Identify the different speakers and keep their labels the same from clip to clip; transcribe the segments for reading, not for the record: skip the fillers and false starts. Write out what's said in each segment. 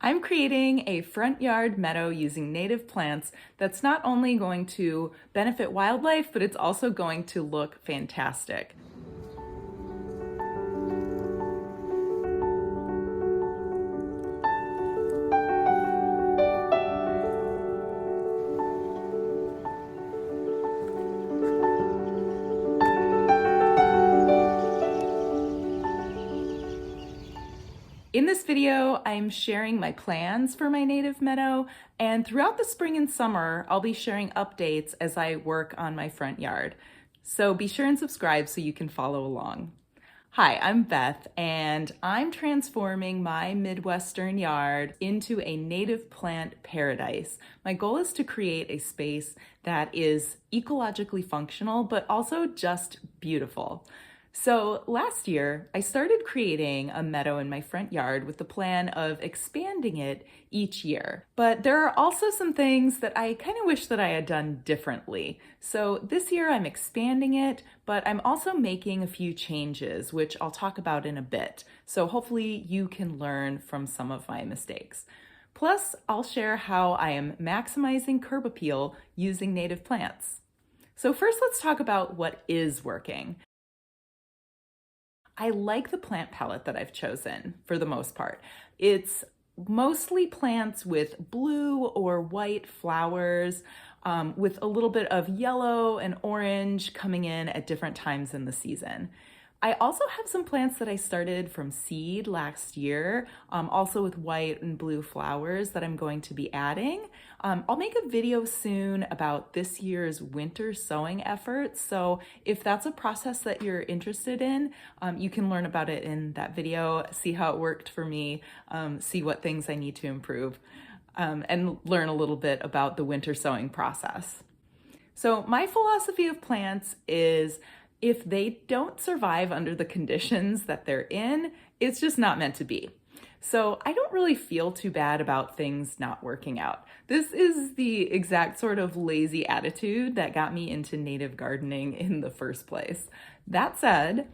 Speaker 1: I'm creating a front yard meadow using native plants that's not only going to benefit wildlife, but it's also going to look fantastic. In this video, I'm sharing my plans for my native meadow, and throughout the spring and summer, I'll be sharing updates as I work on my front yard. So be sure and subscribe so you can follow along. Hi, I'm Beth, and I'm transforming my Midwestern yard into a native plant paradise. My goal is to create a space that is ecologically functional, but also just beautiful. So last year, I started creating a meadow in my front yard with the plan of expanding it each year. But there are also some things that I kind of wish that I had done differently. So this year I'm expanding it, but I'm also making a few changes, which I'll talk about in a bit. So hopefully you can learn from some of my mistakes. Plus, I'll share how I am maximizing curb appeal using native plants. So first, let's talk about what is working. I like the plant palette that I've chosen for the most part. It's mostly plants with blue or white flowers, with a little bit of yellow and orange coming in at different times in the season. I also have some plants that I started from seed last year, also with white and blue flowers that I'm going to be adding. I'll make a video soon about this year's winter sowing efforts. So if that's a process that you're interested in, you can learn about it in that video, see how it worked for me, see what things I need to improve, and learn a little bit about the winter sowing process. So my philosophy of plants is if they don't survive under the conditions that they're in, it's just not meant to be. So I don't really feel too bad about things not working out. This is the exact sort of lazy attitude that got me into native gardening in the first place. That said,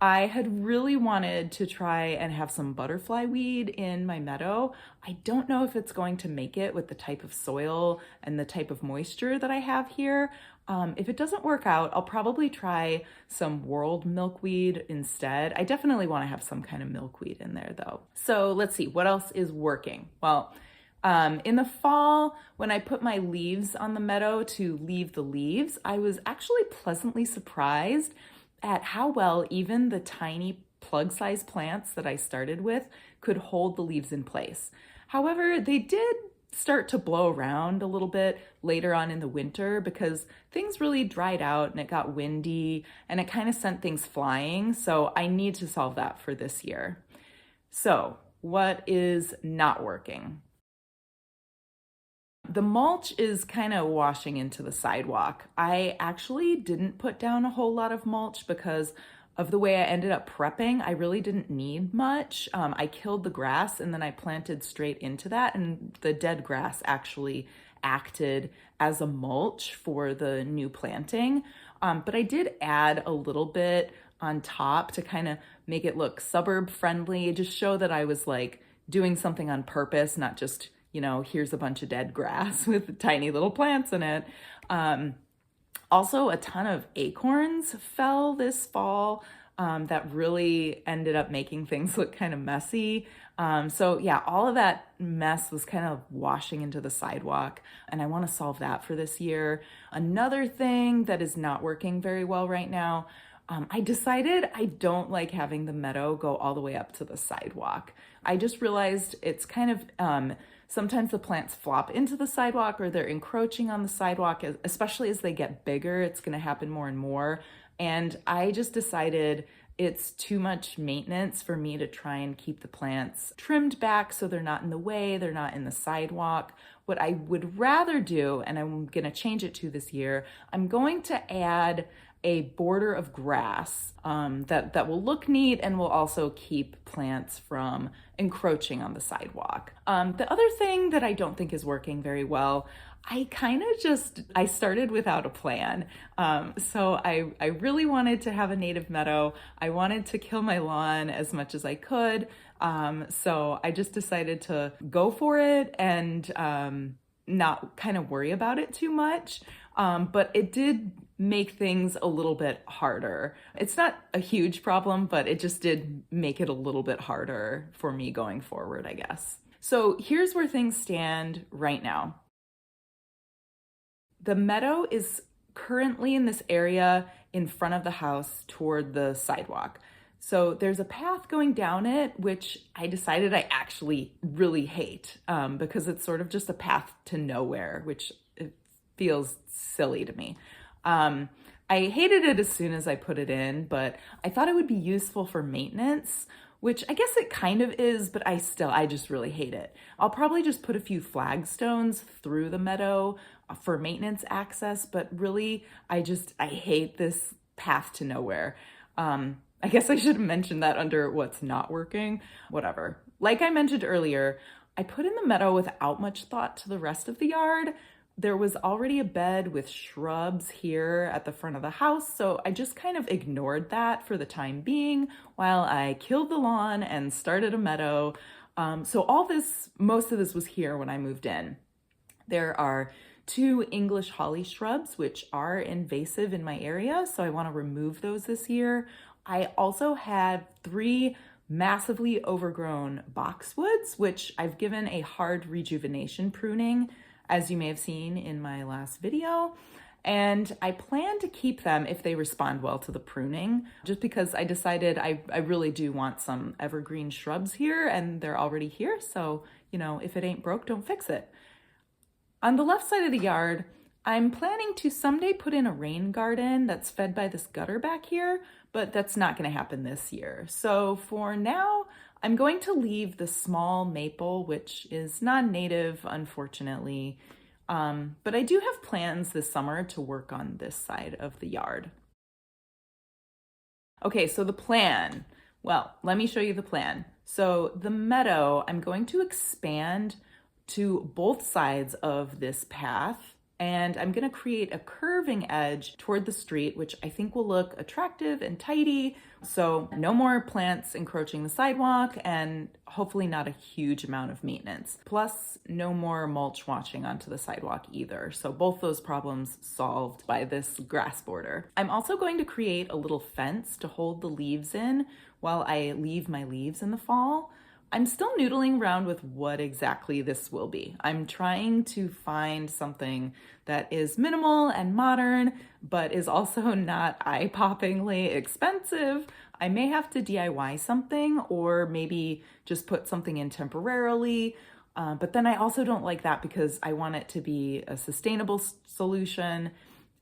Speaker 1: I had really wanted to try and have some butterfly weed in my meadow. I don't know if it's going to make it with the type of soil and the type of moisture that I have here. If it doesn't work out, I'll probably try some world milkweed instead. I definitely want to have some kind of milkweed in there though. So let's see, what else is working? Well, in the fall, when I put my leaves on the meadow to leave the leaves, I was actually pleasantly surprised at how well even the tiny plug-sized plants that I started with could hold the leaves in place. However, they did start to blow around a little bit later on in the winter because things really dried out and it got windy and it kind of sent things flying. So I need to solve that for this year. So what is not working? The mulch is kind of washing into the sidewalk. I actually didn't put down a whole lot of mulch because of the way I ended up prepping. I really didn't need much. I killed the grass and then I planted straight into that, and the dead grass actually acted as a mulch for the new planting. But I did add a little bit on top to kind of make it look suburb friendly, just show that I was like doing something on purpose, not just, here's a bunch of dead grass with tiny little plants in it. Also, a ton of acorns fell this fall that really ended up making things look kind of messy. So yeah, all of that mess was kind of washing into the sidewalk, and I want to solve that for this year. Another thing that is not working very well right now, I decided I don't like having the meadow go all the way up to the sidewalk. I just realized it's kind of, sometimes the plants flop into the sidewalk or they're encroaching on the sidewalk, especially as they get bigger. It's going to happen more and more. And I just decided it's too much maintenance for me to try and keep the plants trimmed back so they're not in the way, they're not in the sidewalk. What I would rather do, and I'm going to change it to this year, I'm going to add a border of grass that will look neat and will also keep plants from encroaching on the sidewalk. The other thing that I don't think is working very well, I started without a plan. So I really wanted to have a native meadow. I wanted to kill my lawn as much as I could. So I just decided to go for it and not kind of worry about it too much. But it did make things a little bit harder. It's not a huge problem, but it just did make it a little bit harder for me going forward, I guess. So here's where things stand right now. The meadow is currently in this area in front of the house toward the sidewalk. So there's a path going down it, which I decided I actually really hate because it's sort of just a path to nowhere, which it feels silly to me. I hated it as soon as I put it in, but I thought it would be useful for maintenance, which I guess it kind of is, but I just really hate it. I'll probably just put a few flagstones through the meadow for maintenance access, but really, I hate this path to nowhere. I guess I should have mentioned that under what's not working. Whatever. Like I mentioned earlier, I put in the meadow without much thought to the rest of the yard. There was already a bed with shrubs here at the front of the house, so I just kind of ignored that for the time being while I killed the lawn and started a meadow. So most of this was here when I moved in. There are 2 English holly shrubs, which are invasive in my area, so I want to remove those this year. I also had 3 massively overgrown boxwoods, which I've given a hard rejuvenation pruning, as you may have seen in my last video. And I plan to keep them if they respond well to the pruning, just because I decided I really do want some evergreen shrubs here, and they're already here. So, if it ain't broke, don't fix it. On the left side of the yard, I'm planning to someday put in a rain garden that's fed by this gutter back here, but that's not going to happen this year. So for now, I'm going to leave the small maple, which is non-native, unfortunately. But I do have plans this summer to work on this side of the yard. Okay, so the plan. Well, let me show you the plan. So the meadow, I'm going to expand to both sides of this path, and I'm going to create a curving edge toward the street, which I think will look attractive and tidy. So no more plants encroaching the sidewalk, and hopefully not a huge amount of maintenance. Plus, no more mulch washing onto the sidewalk either. So both those problems solved by this grass border. I'm also going to create a little fence to hold the leaves in while I leave my leaves in the fall. I'm still noodling around with what exactly this will be. I'm trying to find something that is minimal and modern, but is also not eye-poppingly expensive. I may have to DIY something or maybe just put something in temporarily. But then I also don't like that because I want it to be a sustainable solution,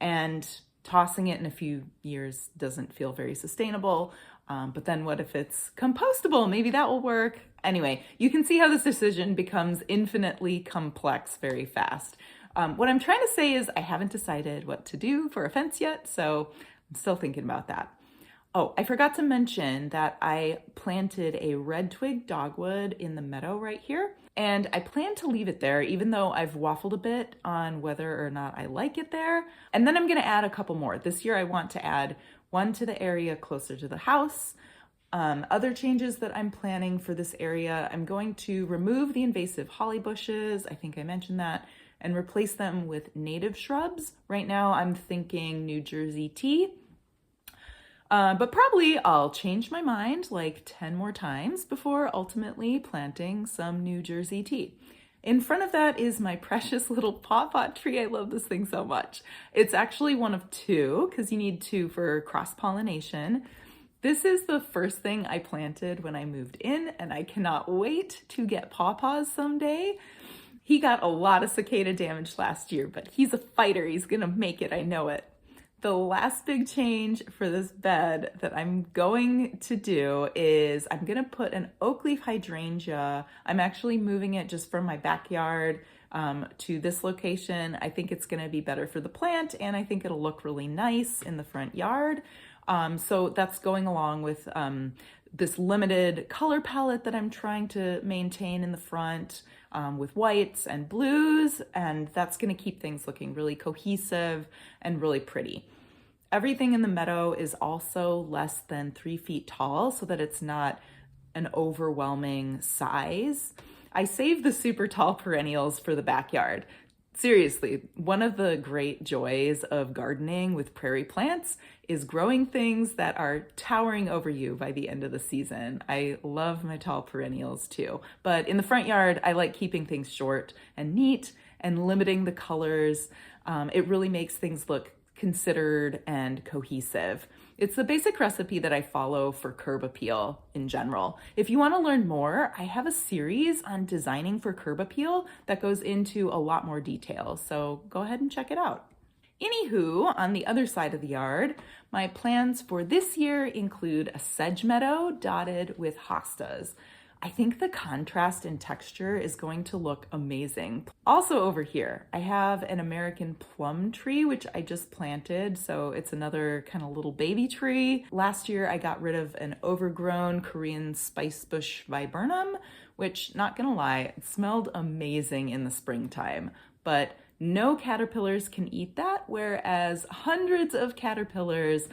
Speaker 1: and tossing it in a few years doesn't feel very sustainable. But then what if it's compostable? Maybe that will work. Anyway, you can see how this decision becomes infinitely complex very fast. What I'm trying to say is I haven't decided what to do for a fence yet, so I'm still thinking about that. Oh, I forgot to mention that I planted a red twig dogwood in the meadow right here, and I plan to leave it there even though I've waffled a bit on whether or not I like it there. And then I'm going to add a couple more. This year I want to add one to the area closer to the house. Other changes that I'm planning for this area, I'm going to remove the invasive holly bushes, I think I mentioned that, and replace them with native shrubs. Right now I'm thinking New Jersey tea. But probably I'll change my mind like 10 more times before ultimately planting some New Jersey tea. In front of that is my precious little pawpaw tree. I love this thing so much. It's actually one of 2 because you need 2 for cross-pollination. This is the first thing I planted when I moved in, and I cannot wait to get pawpaws someday. He got a lot of cicada damage last year, but he's a fighter. He's gonna make it, I know it. The last big change for this bed that I'm going to do is I'm gonna put an oak leaf hydrangea. I'm actually moving it just from my backyard to this location. I think it's gonna be better for the plant, and I think it'll look really nice in the front yard. So that's going along with this limited color palette that I'm trying to maintain in the front with whites and blues, and that's going to keep things looking really cohesive and really pretty. Everything in the meadow is also less than 3 feet tall so that it's not an overwhelming size. I save the super tall perennials for the backyard. Seriously, one of the great joys of gardening with prairie plants is growing things that are towering over you by the end of the season. I love my tall perennials too, but in the front yard, I like keeping things short and neat and limiting the colors. It really makes things look considered and cohesive. It's the basic recipe that I follow for curb appeal in general. If you want to learn more, I have a series on designing for curb appeal that goes into a lot more detail, so go ahead and check it out. Anywho, on the other side of the yard, my plans for this year include a sedge meadow dotted with hostas. I think the contrast in texture is going to look amazing. Also over here, I have an American plum tree, which I just planted, so it's another kind of little baby tree. Last year, I got rid of an overgrown Korean spice bush viburnum, which, not gonna lie, it smelled amazing in the springtime, but no caterpillars can eat that, whereas hundreds of caterpillars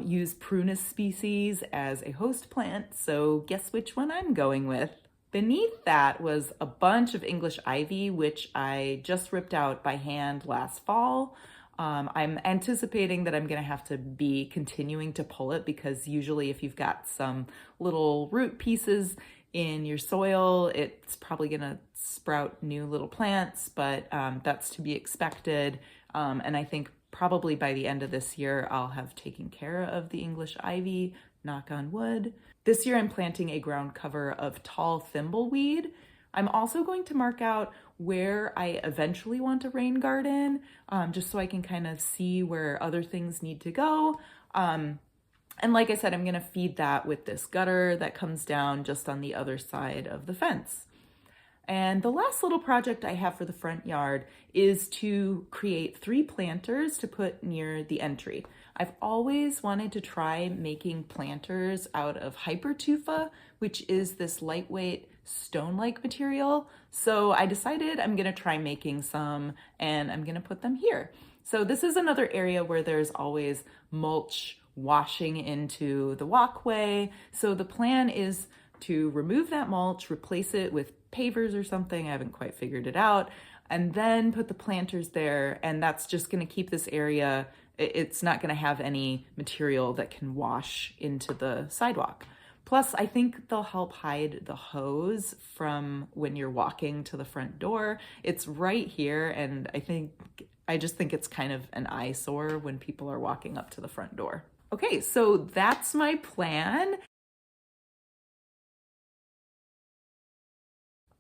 Speaker 1: use prunus species as a host plant, so guess which one I'm going with? Beneath that was a bunch of English ivy, which I just ripped out by hand last fall. I'm anticipating that I'm gonna have to be continuing to pull it because usually if you've got some little root pieces in your soil, it's probably gonna sprout new little plants, but that's to be expected. And I think probably by the end of this year, I'll have taken care of the English ivy, knock on wood. This year I'm planting a ground cover of tall thimbleweed. I'm also going to mark out where I eventually want a rain garden, just so I can kind of see where other things need to go. And like I said, I'm gonna feed that with this gutter that comes down just on the other side of the fence. And the last little project I have for the front yard is to create 3 planters to put near the entry. I've always wanted to try making planters out of hypertufa, which is this lightweight stone-like material. So I decided I'm gonna try making some and I'm gonna put them here. So this is another area where there's always mulch washing into the walkway. So the plan is to remove that mulch, replace it with pavers or something, I haven't quite figured it out, and then put the planters there, and that's just gonna keep this area, it's not gonna have any material that can wash into the sidewalk. Plus, I think they'll help hide the hose from when you're walking to the front door. It's right here, and I just think it's kind of an eyesore when people are walking up to the front door. Okay, so that's my plan.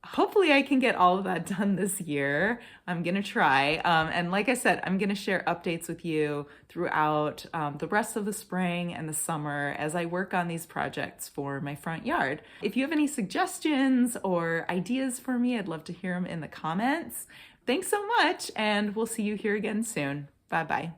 Speaker 1: Hopefully I can get all of that done this year. I'm gonna try. And like I said, I'm gonna share updates with you throughout the rest of the spring and the summer as I work on these projects for my front yard. If you have any suggestions or ideas for me, I'd love to hear them in the comments. Thanks so much, and we'll see you here again soon. Bye-bye.